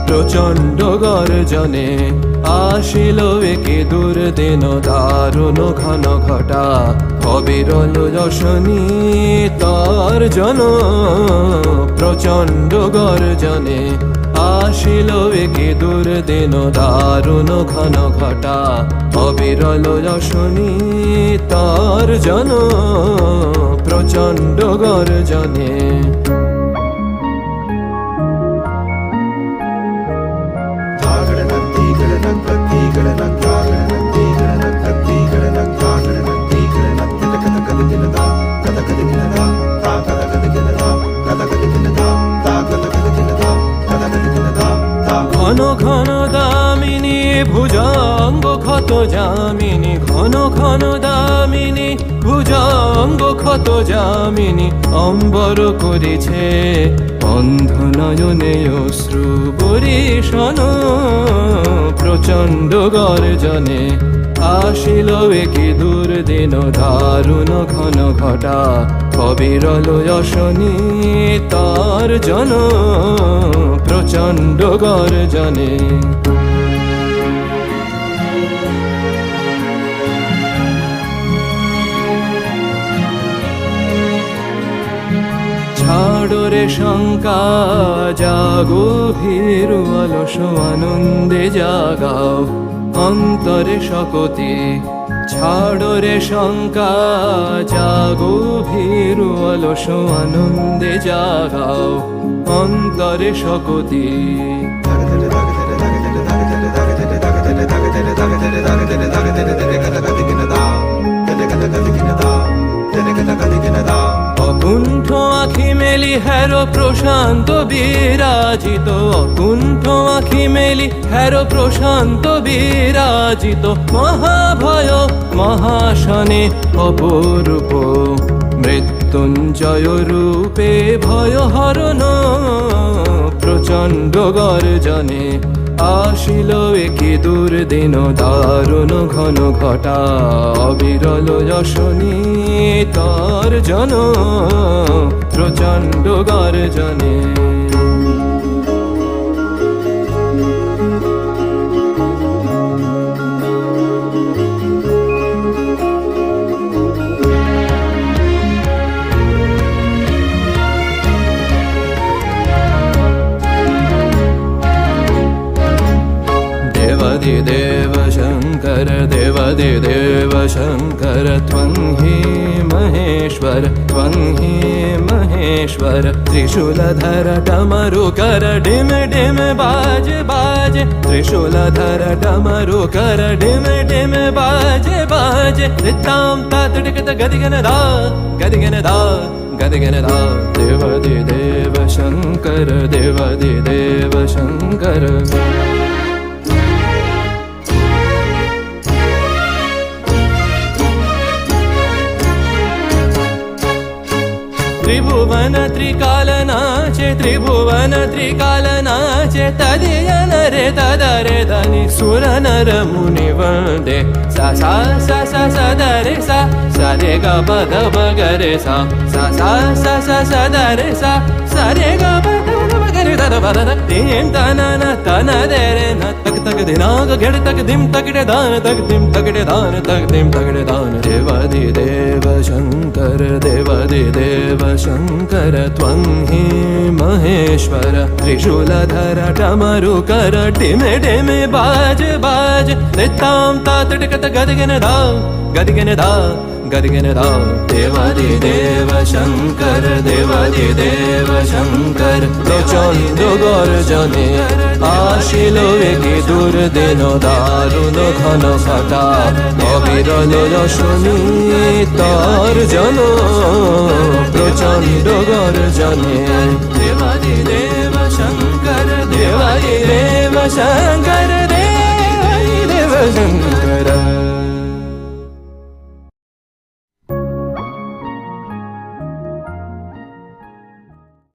প্রচণ্ড গর্জনে আসিল একে দুর্দিন দারুণ ঘন ঘটা অবিরল যশনী তর্জন প্রচণ্ড গর্জনে আসিল একে দুর্দিন দারুণ ঘন ঘটা অবিরল যশনী তর্জন প্রচণ্ড গর্জনে ঘন ঘন দামিনী ভুজঙ্গ ক্ষত যামিনী ঘন ঘন দামিনী ভুজঙ্গ ক্ষত যামিনী অম্বর করেছে অন্ধ নয়নে অশ্রু বরিশন প্রচণ্ড গর্জনে আসিল একে দুর্দিন দারুণ ঘন ঘটা অবিরল যশনী তর্জন প্রচণ্ড গর্জনে ছাড়ো রে শঙ্কা জাগো ভীরু অলস আনন্দে জাগাও অন্তরে শকতি ছাড়ো রে শঙ্কা জাগো ভীরু অলস আনন্দে জাগাও অন্তরে শকতি অকুণ্ঠ আখি মেলি হেরো প্রশান্ত বিরাজিত অকুণ্ঠ আখি মেলি হেরো প্রশান্ত বিরাজিত মহাভয় মহাশনে অপরূপ মৃত্যুঞ্জয় রূপে ভয় হরণ প্রচণ্ড গর্জনে আসিল একে দুর্দিন দারুণ ঘন ঘটা অবিরল যশনী তর্জন প্রচণ্ড গর্জনে देव शंकर देव शंकर त्वं हि महेश्वर त्रिशूलधर डमरुकर डिम डिम बाज बाज त्रिशूलधर डमरुकर डिम डिम बाज बाज ताम तातडिकत गदिगन दा देव शंकर देव शंकर त्रिभुवन त्रिकालनाचे त्रिभुवन त्रिकालनाचे तदियन रे तदरे धनि सुर नर मुनि वन्दे सा सा सा सा सा द रे सा सा रे ग प ध प ग रे सा सा सा सा सा सा द रे सा सा रे ग प ध प ग रे ध प ध तीन तन न तन दे रे न तक तक दिनाग घेड़ तक दिम तक रे दान तक दिम तक रे दान तक दिम तक रे दान देव शंकर देव शंकर त्वं हि महेश्वर त्रिशूलधर डमरुकर डिमे डिमे बाज बाज ताम तातडिकत गदिगन दा देव शंकर प्रचण्ड गर्जने आशिल एके दुर्दिन दारुण घन घटा अविरल यशनी तर्जन प्रचण्ड गर्जने देव शंकर देव शंकर